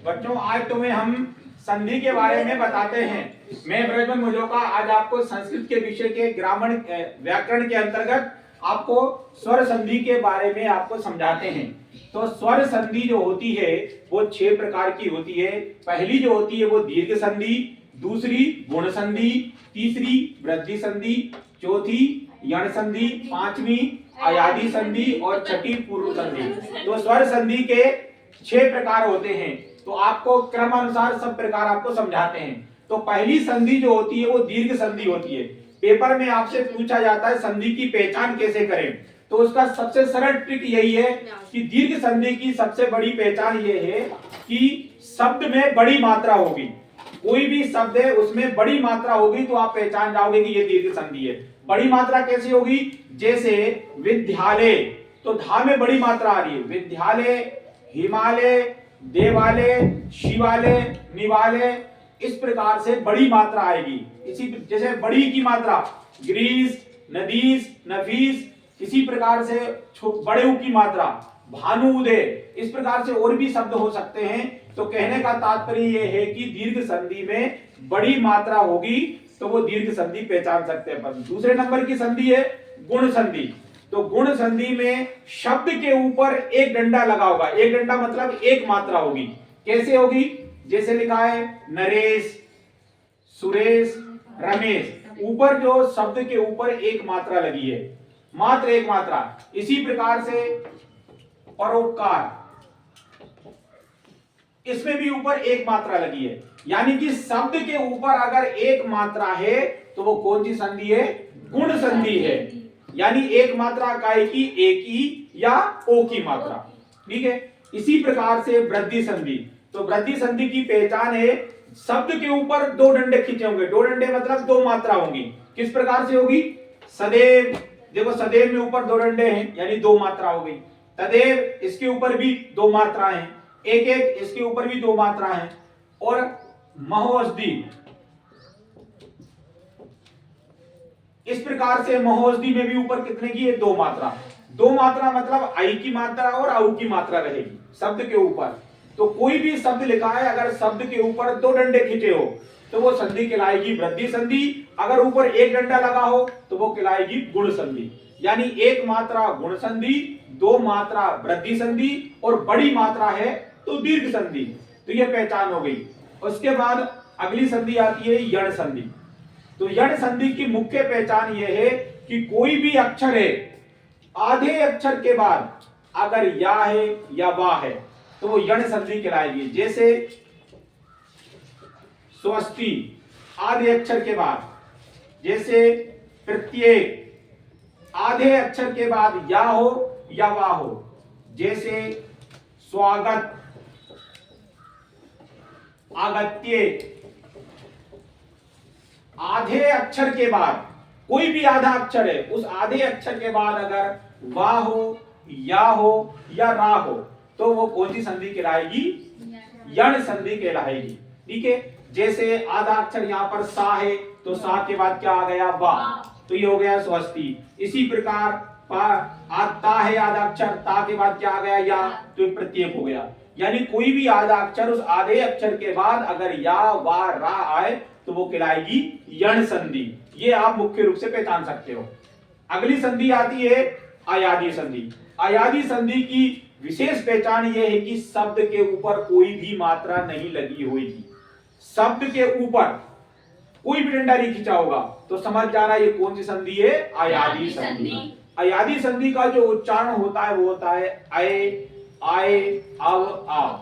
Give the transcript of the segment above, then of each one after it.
बच्चों आज तुम्हें हम संधि के बारे में बताते हैं। मैं ब्रजमन मुजोका आज आपको संस्कृत के विषय के ग्रामर व्याकरण के अंतर्गत आपको स्वर संधि के बारे में आपको समझाते हैं। तो स्वर संधि जो होती है वो 6 प्रकार की होती है। पहली जो होती है वो दीर्घ संधि, दूसरी गुण संधि, तीसरी वृद्धि संधि, चौथी यण संधि, पांचवी अयादि संधि और छठी पूर्व संधि। तो स्वर संधि के 6 प्रकार होते हैं। तो आपको क्रम अनुसार सब प्रकार आपको समझाते हैं। तो पहली संधि जो होती है वो दीर्घ संधि होती है। पेपर में आपसे पूछा जाता है संधि की पहचान कैसे करें, तो उसका सबसे सरल ट्रिक यही है कि दीर्घ संधि की सबसे बड़ी पहचान ये है कि शब्द में बड़ी मात्रा होगी। कोई भी शब्द है उसमें बड़ी मात्रा होगी तो आप पहचान जाओगे कि ये दीर्घ संधि है। बड़ी मात्रा कैसी होगी? जैसे विद्यालय, तो धा में बड़ी मात्रा आ रही है। विद्यालय, हिमालय, देवालय, शिवालय, निवालय, इस प्रकार से बड़ी मात्रा आएगी। इसी जैसे बड़ी की मात्रा ग्रीस, नदीस, नफीस, इसी प्रकार से बड़े की मात्रा भानु, उदय, इस प्रकार से और भी शब्द हो सकते हैं। तो कहने का तात्पर्य यह है कि दीर्घ संधि में बड़ी मात्रा होगी तो वो दीर्घ संधि पहचान सकते हैं अपन। दूसरे नंबर की संधि है गुण संधि। तो गुण संधि में शब्द के ऊपर एक डंडा लगा होगा। एक डंडा मतलब एक मात्रा होगी। कैसे होगी? जैसे लिखा है नरेश, सुरेश, रमेश, ऊपर जो शब्द के ऊपर एक मात्रा लगी है, मात्र एक मात्रा। इसी प्रकार से परोपकार, इसमें भी ऊपर एक मात्रा लगी है। यानी कि शब्द के ऊपर अगर एक मात्रा है तो वो कौन सी संधि है? गुण संधि है। यानी एक मात्रा काय की, एक ही या ओ की मात्रा। ठीक है। इसी प्रकार से वृद्धि संधि। तो वृद्धि संधि की पहचान है शब्द के ऊपर 2 डंडे खींचे होंगे। 2 डंडे मतलब 2 मात्रा होंगी। किस प्रकार से होगी? सदैव, देखो सदैव में ऊपर 2 डंडे हैं यानी 2 मात्रा हो गई। तदेव, इसके ऊपर भी 2 मात्रा है। एक एक, इसके ऊपर भी 2 मात्रा है। और महोषधि, इस प्रकार से महोषधि में भी ऊपर कितने की है? 2 मात्रा। 2 मात्रा मतलब आई की मात्रा और औ की मात्रा रहेगी शब्द के ऊपर। तो कोई भी शब्द लिखा है अगर शब्द के ऊपर 2 डंडे खींचे हो तो वो संधि कहलाएगी वृद्धि संधि। अगर ऊपर एक डंडा लगा हो तो वो कहलाएगी गुण संधि। यानी एक मात्रा गुण संधि, 2 मात्रा वृद्धि संधि और बड़ी मात्रा है तो दीर्घ संधि। तो ये पहचान हो गई। उसके बाद अगली संधि आती है यण संधि। तो यण संधि की मुख्य पहचान यह है कि कोई भी अक्षर है, आधे अक्षर के बाद अगर या है या वा है तो वो यण संधि कहलाएगी। जैसे स्वस्ति, आधे अक्षर के बाद। जैसे प्रत्येक, आधे अक्षर के बाद या हो या वा हो। जैसे स्वागत, आगत्य, आधे अक्षर के बाद कोई भी आधा अक्षर है, उस आधे अक्षर के बाद अगर वा हो या रा हो तो वो कौन सी संधि कहलाएगी? यण संधि कहलाएगी। ठीक है। जैसे आधा अक्षर यहाँ पर सा है तो सा के बाद क्या आ गया? वा, तो ये हो गया स्वस्ति। इसी प्रकार ता है आधा अक्षर, ता के बाद क्या आ गया? या, तो प्रत्येक हो गया। यानी कोई भी आधा अक्षर, उस आधे अक्षर के बाद अगर या वा रा आए तो वो कहलाएगी यण संधि। ये आप मुख्य रूप से पहचान सकते हो। अगली संधि आती है अयादि संधि। अयादि संधि की विशेष पहचान यह है कि शब्द के ऊपर कोई भी मात्रा नहीं लगी होगी। शब्द के ऊपर कोई भी डंडा नहीं खींचा होगा तो समझ जाना ये कौन सी संधि है? अयादि संधि। अयादि संधि का जो उच्चारण होता है वो होता है अय, आए, अव, आव।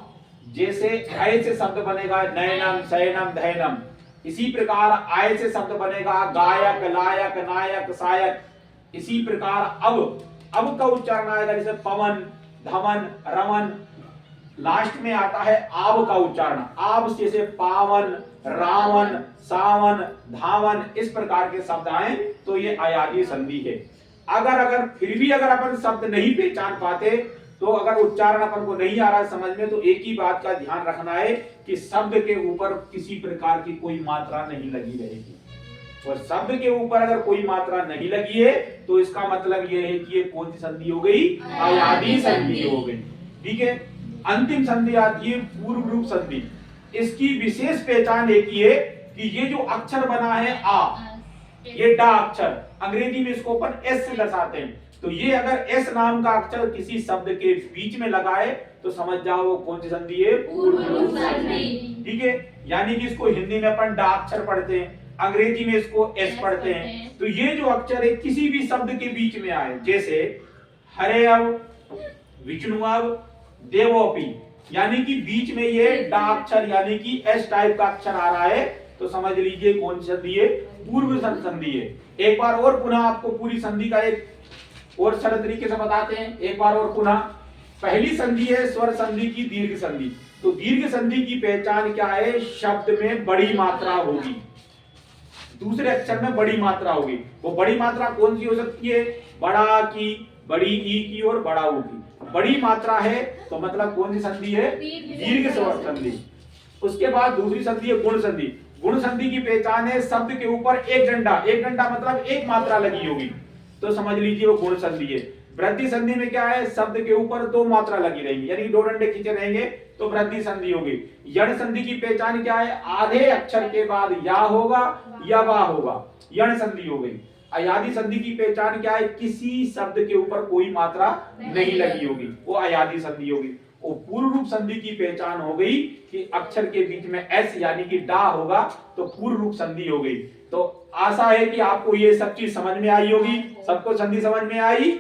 जैसे अय से शब्द बनेगा नयनम, शयनम, धैनम। इसी प्रकार आय से शब्द बनेगा गायक, लायक, नायक, सायक। इसी प्रकार अब का उच्चारण आएगा जैसे पवन, धमन, रमन। लास्ट में आता है आव का उच्चारण। आव जैसे पावन, रावण, सावन, धावन, इस प्रकार के शब्द आए तो ये अयादि संधि है। अगर फिर भी अगर अपन शब्द नहीं पहचान पाते, तो अगर उच्चारण अपन को नहीं आ रहा है समझ में, तो एक ही बात का ध्यान रखना है कि शब्द के ऊपर किसी प्रकार की कोई मात्रा नहीं लगी रहेगी। और शब्द के ऊपर अगर कोई मात्रा नहीं लगी है तो इसका मतलब यह है कि ये कौन सी संधि हो गई? अयादि संधि हो गई। ठीक है। अंतिम संधि आती है पूर्व रूप संधि। इसकी विशेष पहचान एक ही है कि ये जो अक्षर बना है आ, ये डा अक्षर, अंग्रेजी में इसको अपन एस से दर्शाते हैं। तो ये अगर एस नाम का अक्षर किसी शब्द के बीच में लगा है तो समझ जाओ वो कौन सी संधि है, पूर्व रूप संधि। ठीक है, यानी कि इसको हिंदी में अपन डा अक्षर पढ़ते हैं, अंग्रेजी में इसको एस पढ़ते हैं। तो ये जो अक्षर है किसी भी शब्द के बीच में आए, जैसे हरे अव, विष्णु अव, देवोपी, यानी कि बीच में ये डा अक्षर यानी कि एस टाइप का अक्षर आ रहा है तो समझ लीजिए कौन सी संधि है, पूर्व संधि है। एक बार और पुनः आपको पूरी संधि का एक और सरल तरीके से बताते हैं। एक बार और पुनः, पहली संधि है स्वर संधि की दीर्घ संधि। तो दीर्घ संधि की पहचान क्या है, शब्द में बड़ी मात्रा होगी, दूसरे अक्षर में बड़ी मात्रा होगी। वो बड़ी मात्रा कौन सी हो सकती है, बड़ा की, बड़ी ई की और बड़ा ऊ की। बड़ी मात्रा है तो मतलब कौन सी संधि है, दीर्घ स्वर संधि। उसके बाद दूसरी संधि है गुण संधि। गुण संधि की पहचान है शब्द के ऊपर एक डंडा, एक डंडा मतलब एक मात्रा लगी होगी तो समझ लीजिए वो गुण संधि है। वृद्धि संधि में क्या है, शब्द के ऊपर दो मात्रा लगी रहेंगी, यानी दो डंडे खींचे रहेंगे तो वृद्धि संधि होगी। यण संधि की पहचान क्या है, आधे अक्षर के बाद या होगा या वा होगा, यण संधि हो गई। अयादी संधि की पहचान क्या है, किसी शब्द के ऊपर कोई मात्रा नहीं लगी होगी, वो अयादी संधि होगी। और पूर्व रूप संधि की पहचान हो गई कि अक्षर के बीच में एस यानी कि डा होगा तो पूर्व रूप संधि हो गई। तो आशा है कि आपको ये सब चीज समझ में आई होगी, सबको संधि समझ में आई।